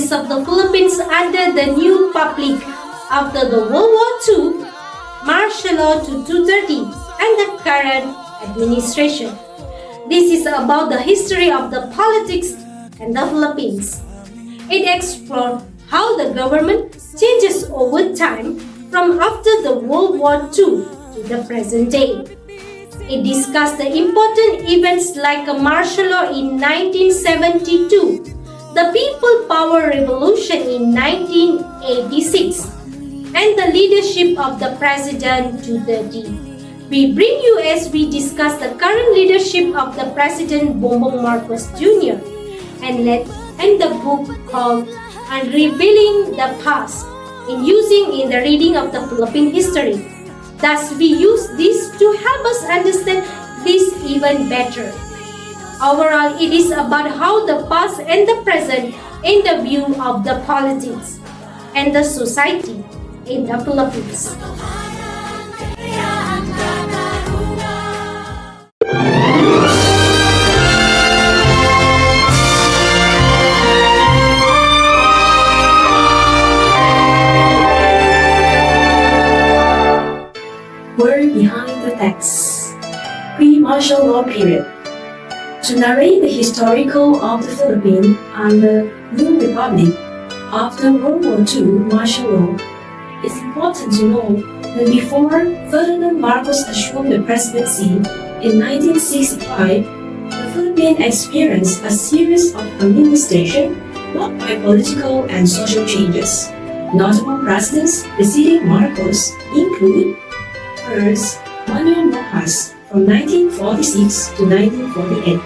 rise of the Philippines under the new public after the World War II, martial law to Duterte, and the current administration. This is about the history of the politics in the Philippines. It explores how the government changes over time from after the World War II to the present day. It discussed the important events like a martial law in 1972, the People Power Revolution in 1986, and the leadership of the President Duterte. We bring you as we discuss the current leadership of the President Bongbong Marcos Jr. and the book called Unrevealing the Past in the reading of the Philippine history. Thus, we use this to help us understand this even better. Overall, it is about how the past and the present in the view of the politics and the society in the Philippines. Word behind the text. Pre-martial law period. To narrate the historical of the Philippines under New Republic after World War II martial law, it's important to know that before Ferdinand Marcos assumed the presidency in 1965, the Philippines experienced a series of administration marked by political and social changes. Notable presidents preceding Marcos include First, Manuel Rojas from 1946 to 1948.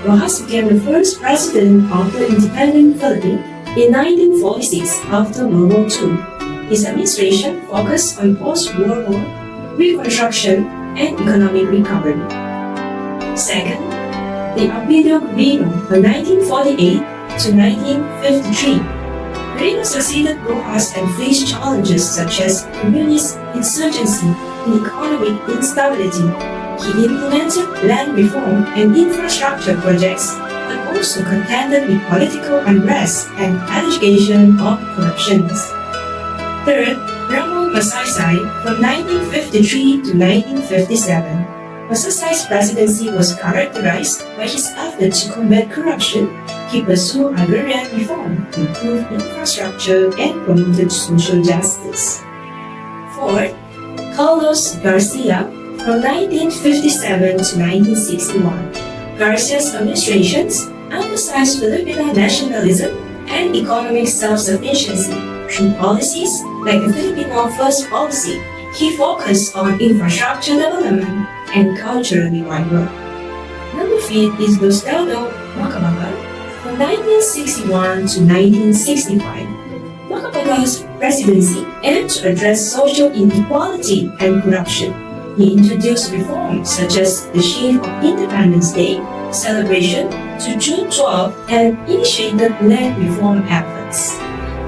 Rojas became the first president of the independent Philippines in 1946 after World War II. His administration focused on post-war war, reconstruction, and economic recovery. Second, the Apellido Quirino from 1948 to 1953. Quirino succeeded Rojas and faced challenges such as communist insurgency and economic instability. He implemented land reform and infrastructure projects, but also contended with political unrest and allegation of corruption. Third, Ramon Magsaysay from 1953 to 1957. Magsaysay's presidency was characterized by his effort to combat corruption. He pursued agrarian reform, improved infrastructure, and promoted social justice. Fourth, Carlos Garcia from 1957 to 1961. Garcia's administrations emphasized Filipino nationalism and economic self-sufficiency. Through policies like the Filipino First policy, he focused on infrastructure development and cultural revival. Number 5 is Gustavo Macapagal from 1961 to 1965. Macapagals' presidency aimed to address social inequality and corruption. He introduced reforms such as the Shield of Independence Day celebration to June 12 and initiated land reform efforts.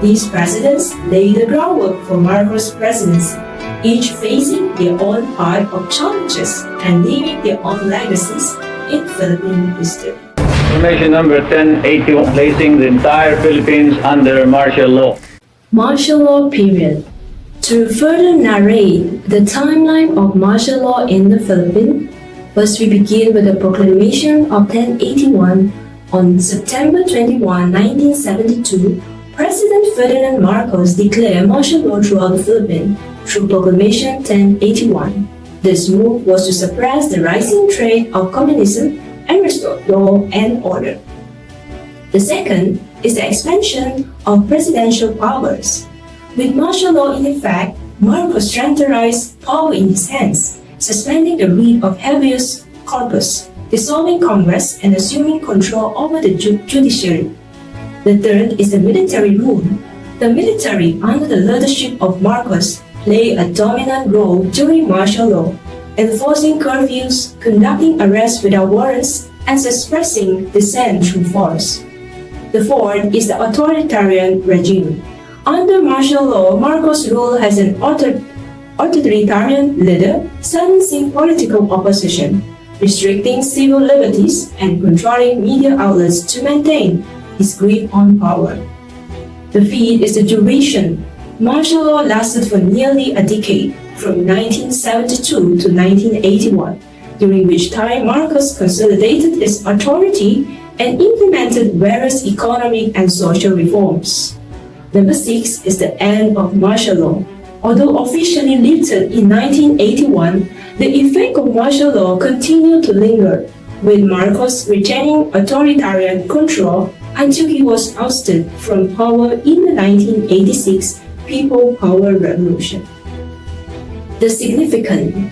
These presidents laid the groundwork for Marcos' presidency, each facing their own part of challenges and leaving their own legacies in Philippine history. Information number 1081, placing the entire Philippines under martial law. Martial law period. To further narrate the timeline of martial law in the Philippines, first we begin with the proclamation of 1081 on September 21, 1972. President Ferdinand Marcos declared martial law throughout the Philippines through Proclamation 1081. This move was to suppress the rising trend of communism and restore law and order. The second is the expansion of presidential powers. With martial law in effect, Marcos centralized power in his hands, suspending the writ of habeas corpus, dissolving Congress, and assuming control over the judiciary. The third is the military rule. The military, under the leadership of Marcos, played a dominant role during martial law, enforcing curfews, conducting arrests without warrants, and suppressing dissent through force. The fourth is the authoritarian regime. Under martial law, Marcos' rule as an authoritarian leader, silencing political opposition, restricting civil liberties, and controlling media outlets to maintain his grip on power. The feed is the duration. Martial law lasted for nearly a decade, from 1972 to 1981, during which time Marcos consolidated his authority and implemented various economic and social reforms. Number 6 is the end of martial law. Although officially lifted in 1981, the effect of martial law continued to linger, with Marcos retaining authoritarian control until he was ousted from power in the 1986 People Power Revolution. The significant.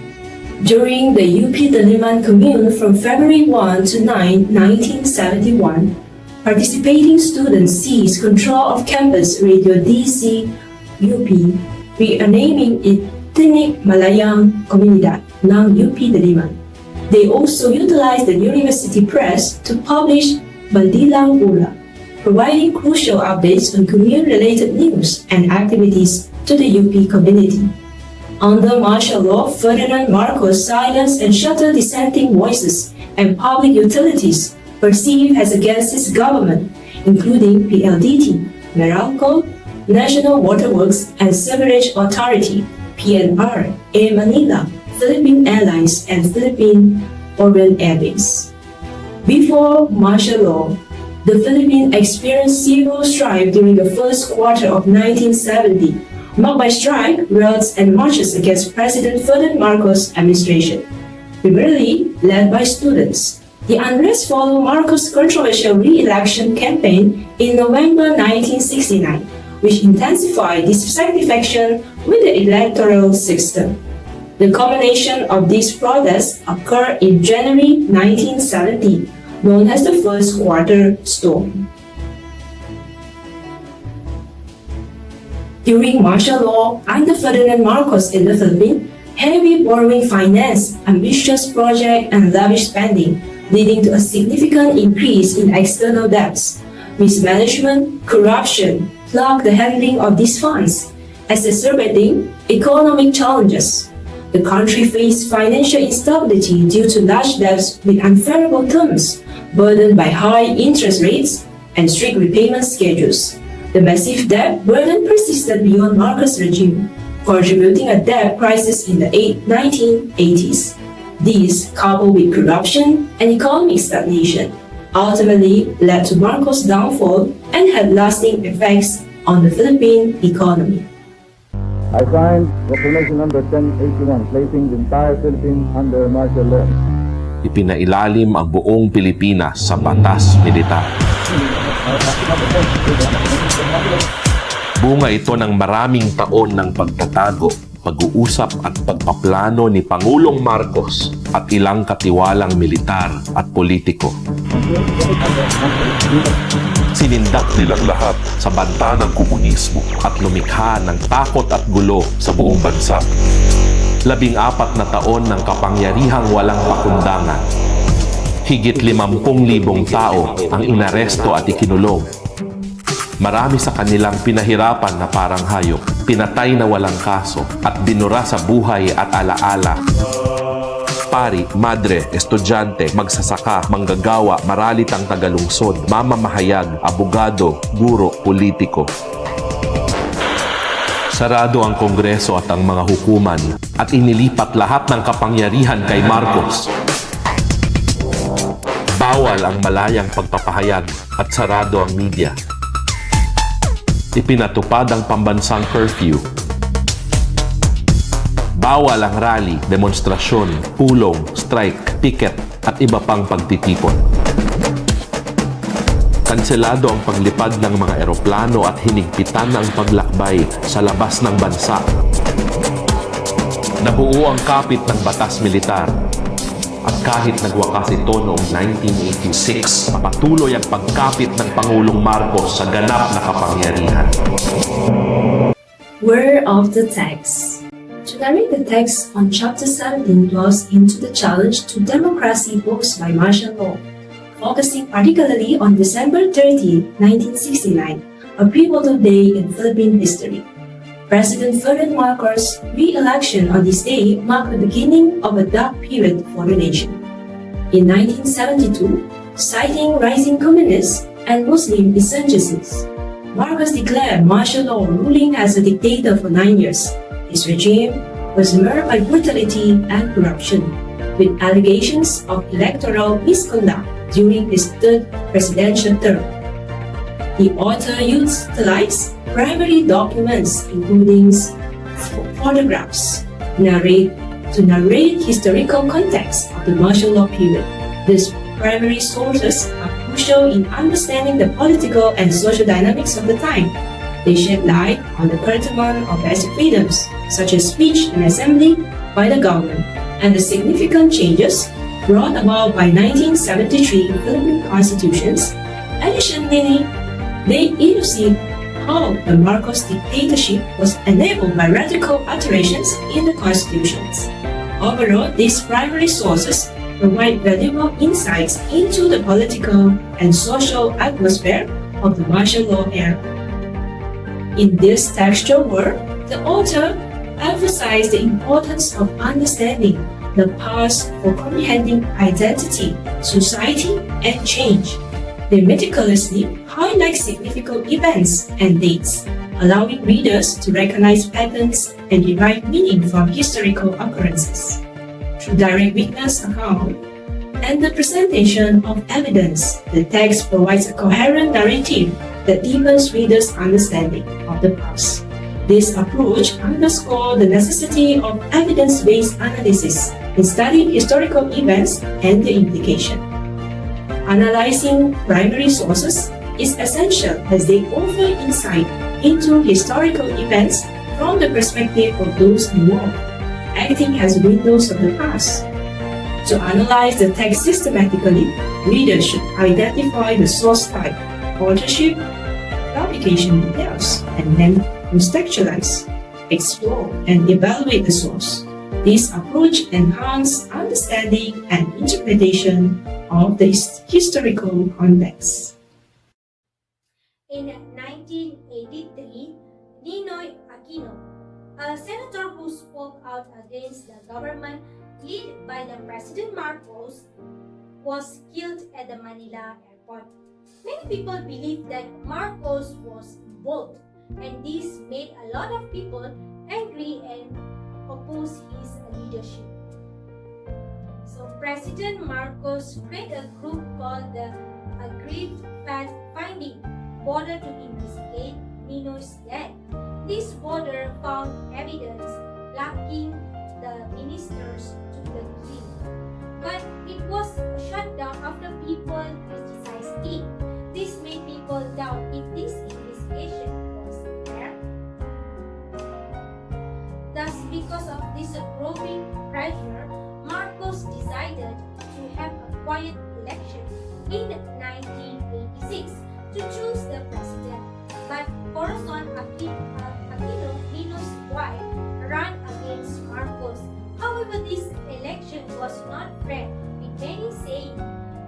During the UP Diliman Commune from February 1 to 9, 1971, participating students seized control of campus Radio DC UP, renaming it Tinik Malayang Komunidad ng UP Diliman. They also utilized the university press to publish Bandilang Ula, providing crucial updates on commune-related news and activities to the UP community. Under martial law, Ferdinand Marcos silenced and shuttered dissenting voices and public utilities perceived as against his government, including PLDT, Meralco, National Waterworks and Sewerage Authority, PNR, Air Manila, Philippine Airlines, and Philippine Orient Airways. Before martial law, the Philippines experienced civil strife during the first quarter of 1970, marked by strike, riots, and marches against President Ferdinand Marcos' administration, primarily led by students. The unrest followed Marcos' controversial re-election campaign in November 1969, which intensified dissatisfaction with the electoral system. The culmination of these protests occurred in January 1970, known as the First Quarter Storm. During martial law under Ferdinand Marcos in the Philippines, heavy borrowing financed ambitious projects and lavish spending, leading to a significant increase in external debts. Mismanagement, corruption plagued the handling of these funds, exacerbating economic challenges. The country faced financial instability due to large debts with unfavorable terms, burdened by high interest rates and strict repayment schedules. The massive debt burden persisted beyond Marcos' regime, contributing a debt crisis in the 1980s. These, coupled with corruption and economic stagnation, ultimately led to Marcos' downfall and had lasting effects on the Philippine economy. I signed Proclamation number 1081, placing the entire Philippines under martial law. Ipinailalim ang buong Pilipinas sa batas militar. Bunga ito ng maraming taon ng pagtatago, pag-uusap at pagpaplano ni Pangulong Marcos at ilang katiwalang militar at politiko. Sinindak nilang lahat sa banta ng komunismo at lumikha ng takot at gulo sa buong bansa. 14 na taon ng kapangyarihang walang pakundangan. Higit 50,000 tao ang inaresto at ikinulong. Marami sa kanilang pinahirapan na parang hayop, pinatay na walang kaso, at binura sa buhay at alaala. Pari, madre, estudyante, magsasaka, manggagawa, maralitang tagalungsod, mamamahayag, abogado, guro, politiko. Sarado ang Kongreso at ang mga hukuman at inilipat lahat ng kapangyarihan kay Marcos. Bawal ang malayang pagpapahayag at sarado ang media. Ipinatupad ang pambansang curfew. Bawal ang rally, demonstrasyon, pulong, strike, picket at iba pang pagtitipon. Kanselado ang paglipad ng mga eroplano at hinigpitan ang paglakbay sa labas ng bansa. Nabuo ang kapit ng batas militar. At kahit nagwakas ito noong 1986, patuloy ang pagkapit ng Pangulong Marcos sa ganap na kapangyarihan. Word of the text. To narrate the text on Chapter 17 dwells into the challenge to democracy posed by martial law, focusing particularly on December 30, 1969, a pivotal day in Philippine history. President Ferdinand Marcos' re-election on this day marked the beginning of a dark period for the nation. In 1972, citing rising communist and Muslim insurgencies, Marcos declared martial law, ruling as a dictator for 9 years. His regime was marred by brutality and corruption, with allegations of electoral misconduct during his third presidential term. The author utilized primary documents, including photographs, to narrate historical context of the martial law period. These primary sources are crucial in understanding the political and social dynamics of the time. They shed light on the curtailment of basic freedoms, such as speech and assembly, by the government, and the significant changes brought about by 1973 Philippine constitutions. Additionally, they elucidate how the Marcos dictatorship was enabled by radical alterations in the constitutions. Overall, these primary sources provide valuable insights into the political and social atmosphere of the martial law era. In this textual work, the author emphasized the importance of understanding the past for comprehending identity, society, and change. They meticulously highlight significant events and dates, allowing readers to recognize patterns and derive meaning from historical occurrences. Through direct witness account and the presentation of evidence, the text provides a coherent narrative that deepens readers' understanding of the past. This approach underscores the necessity of evidence-based analysis in studying historical events and the implication. Analyzing primary sources is essential as they offer insight into historical events from the perspective of those involved, acting as windows of the past. To analyze the text systematically, readers should identify the source type, authorship, publication details, and then contextualize, explore, and evaluate the source. This approach enhances understanding and interpretation of the historical context. In 1983, Ninoy Aquino, a senator who spoke out against the government led by the President Marcos, was killed at the Manila airport. Many people believe that Marcos was involved, and this made a lot of people angry and oppose his leadership. So President Marcos created a group called the Aggrieved Fact Finding Border to investigate Ninoy's death. This border found evidence linking the ministers to the king, but it was shut down after people criticized it. This made people doubt if this investigation was fair. Thus, because of this growing pressure, Marcos decided to have a quiet election in 1986 to choose the president. But Corazon Aquino, Nino's wife, ran against Marcos. However, this election was not fair, with many saying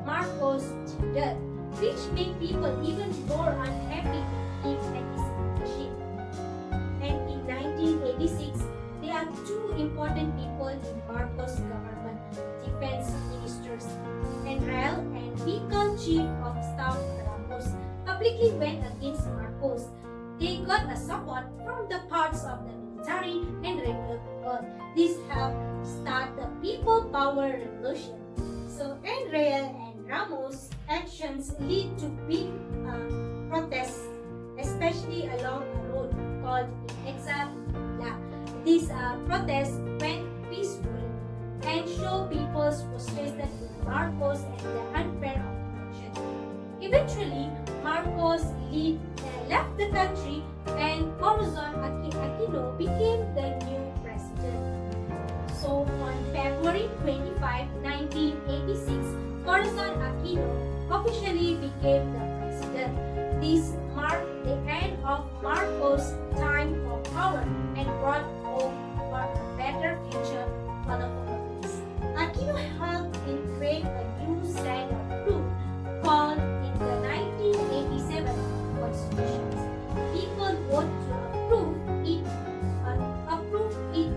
Marcos cheated, which made people even more unhappy with him and his leadership. And in 1986, there are two important people in Marcos' government: defense ministers Enrile and Bicol Chief of Staff Ramos publicly went against Marcos. They got a support from the parts of the military and regular people. This helped start the People Power Revolution. So Enrile and Ramos' actions lead to big protests, especially along a road called Inexa Villa. These protests went peacefully and show people's frustration with Marcos and the unfair election. Eventually, Marcos left the country and Corazon Aquino became the new president. So on February 25, 1986, Corazon Aquino officially became the president. This marked the end of Marcos' time of power and brought hope for a better future for the Philippines. Aquino helped in create a new set of rules called in the 1987 Constitution. People voted to approve it in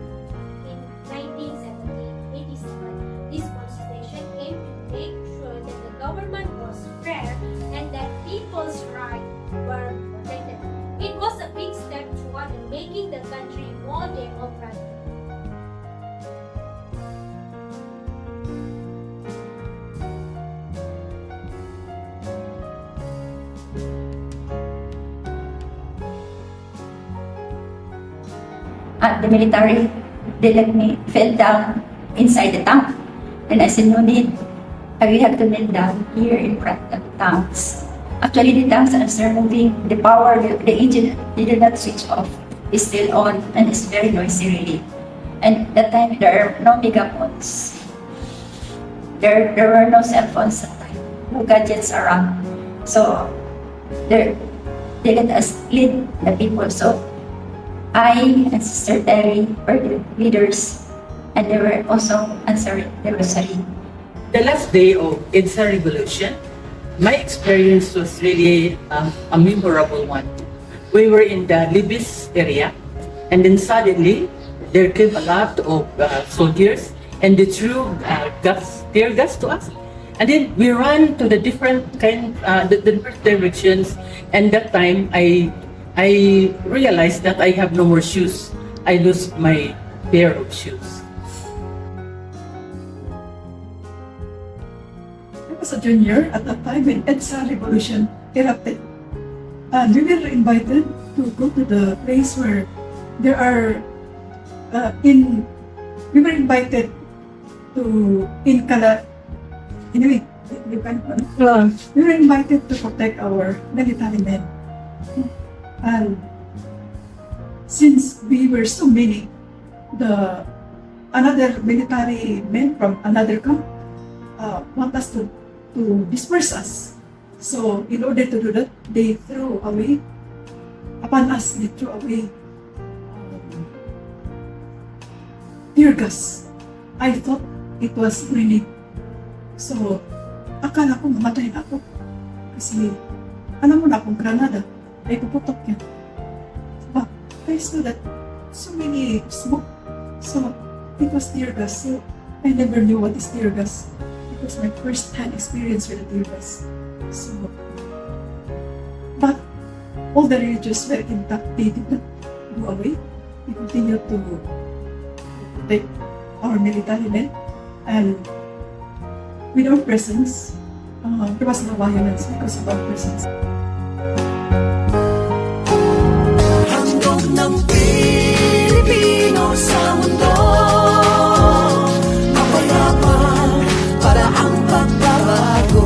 1987. This constitution aimed to make sure that the government was fair and that people's rights Democrat. At the military, they let me fell down inside the tank. And I said, no need. I will have to kneel down here in front of the tanks. Actually, the tanks as they're moving, the power, the engine did not switch off. It's still on and it's very noisy really. And that time, there are no megaphones. There were no cell phones at that time, no gadgets around. So, they let us lead the people. So, I and Sister Terry were the leaders, and they were also answering the rosary. The last day of EDSA Revolution, my experience was really a memorable one. We were in the Libis area, and then suddenly there came a lot of soldiers, and they threw tear gas to us. And then we ran to the different the different directions, and that time I realized that I have no more shoes. I lost my pair of shoes. I was a junior at that time when EDSA Revolution erupted. And we were invited to go to the place where there are, we were invited to, anyway, you can, we were invited to protect our military men. And since we were so many, another military men from another camp want us to disperse us. So in order to do that, they threw away tear gas. I thought it was grenade. So akala ko mamatay na ako. Kasi alam mo na kung granada ay puputok yan. But I saw that so many smoke. So it was tear gas. So I never knew what is tear gas. It was my first-hand experience with the tear gas. So, but all the religious were intact. They did not go away. We continued to protect our military men, and with our presence, there was no violence because of our presence. Handog ng Pilipino sa mundo, mapayapa para ang pagbabago.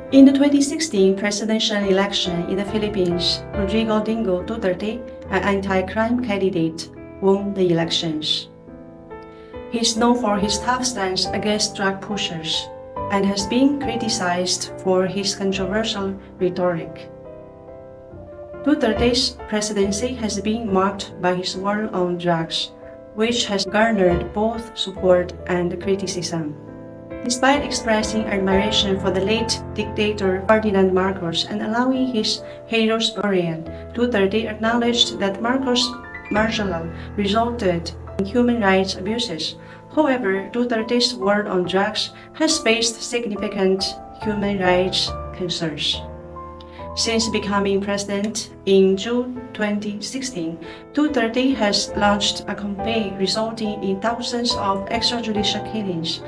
In the 2016 presidential election in the Philippines, Rodrigo Dingo Duterte, an anti-crime candidate, won the elections. He is known for his tough stance against drug pushers and has been criticized for his controversial rhetoric. Duterte's presidency has been marked by his war on drugs, which has garnered both support and criticism. Despite expressing admiration for the late dictator Ferdinand Marcos and allowing his haters orient, Duterte acknowledged that Marcos' martial law resulted in human rights abuses. However, Duterte's war on drugs has faced significant human rights concerns. Since becoming president in June 2016, Duterte has launched a campaign resulting in thousands of extrajudicial killings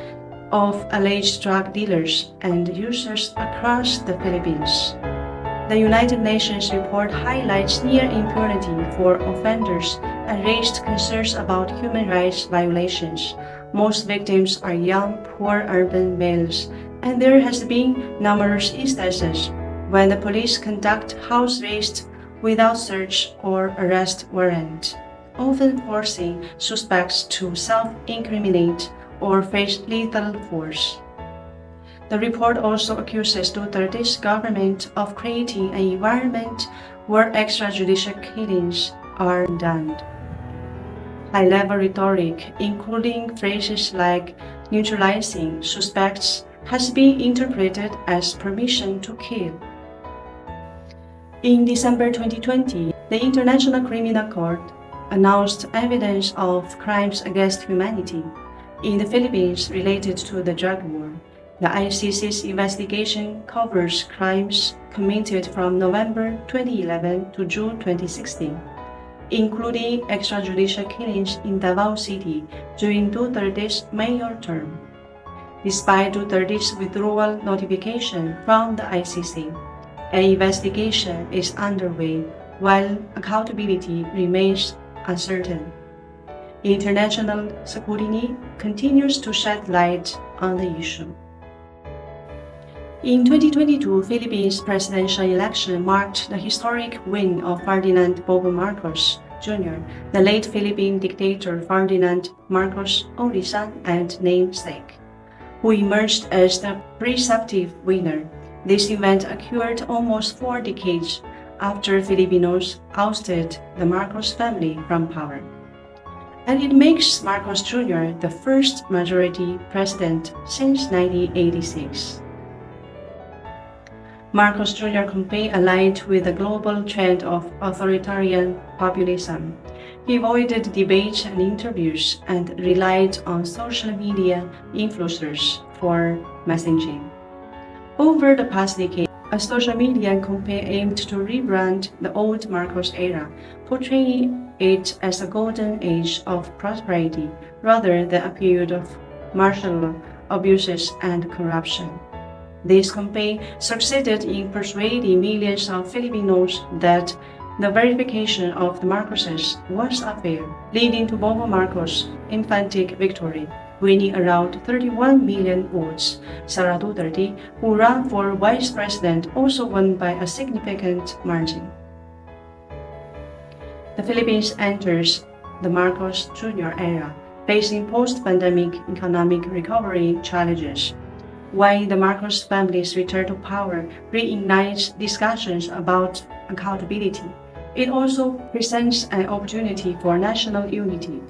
of alleged drug dealers and users across the Philippines. The United Nations report highlights near impunity for offenders and raised concerns about human rights violations. Most victims are young, poor urban males, and there has been numerous instances when the police conduct house raids without search or arrest warrant, often forcing suspects to self-incriminate or face lethal force. The report also accuses Duterte's government of creating an environment where extrajudicial killings are done. High-level rhetoric, including phrases like neutralizing suspects, has been interpreted as permission to kill. In December 2020, the International Criminal Court announced evidence of crimes against humanity in the Philippines related to the drug war. The ICC's investigation covers crimes committed from November 2011 to June 2016, including extrajudicial killings in Davao City during Duterte's mayor term. Despite Duterte's withdrawal notification from the ICC, an investigation is underway while accountability remains uncertain. International scrutiny continues to shed light on the issue. In 2022, Philippines presidential election marked the historic win of Ferdinand Bobo Marcos Jr., the late Philippine dictator Ferdinand Marcos' only son and namesake, who emerged as the presumptive winner. This event occurred almost 4 decades after Filipinos ousted the Marcos family from power. And it makes Marcos Jr. the first majority president since 1986. Marcos Jr. campaign aligned with the global trend of authoritarian populism. He avoided debates and interviews and relied on social media influencers for messaging. Over the past decade, a social media campaign aimed to rebrand the old Marcos era, portraying it as a golden age of prosperity rather than a period of martial law, abuses, and corruption. This campaign succeeded in persuading millions of Filipinos that the verification of the Marcoses was unfair, leading to Bobo Marcos' emphatic victory, winning around 31 million votes. Sara Duterte, who ran for vice president, also won by a significant margin. The Philippines enters the Marcos Jr. era, facing post-pandemic economic recovery challenges. While the Marcos family's return to power reignites discussions about accountability, it also presents an opportunity for national unity.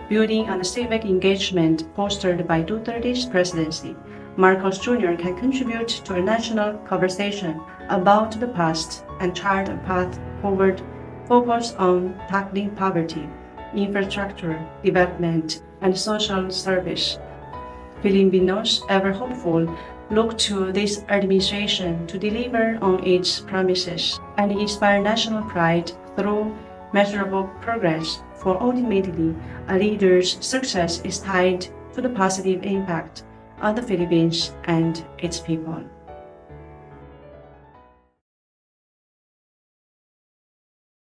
Building on the civic engagement fostered by Duterte's presidency, Marcos Jr. can contribute to a national conversation about the past and chart a path forward focused on tackling poverty, infrastructure development, and social service. Filipinos, ever hopeful, look to this administration to deliver on its promises and inspire national pride through measurable progress, for ultimately, a leader's success is tied to the positive impact on the Philippines and its people.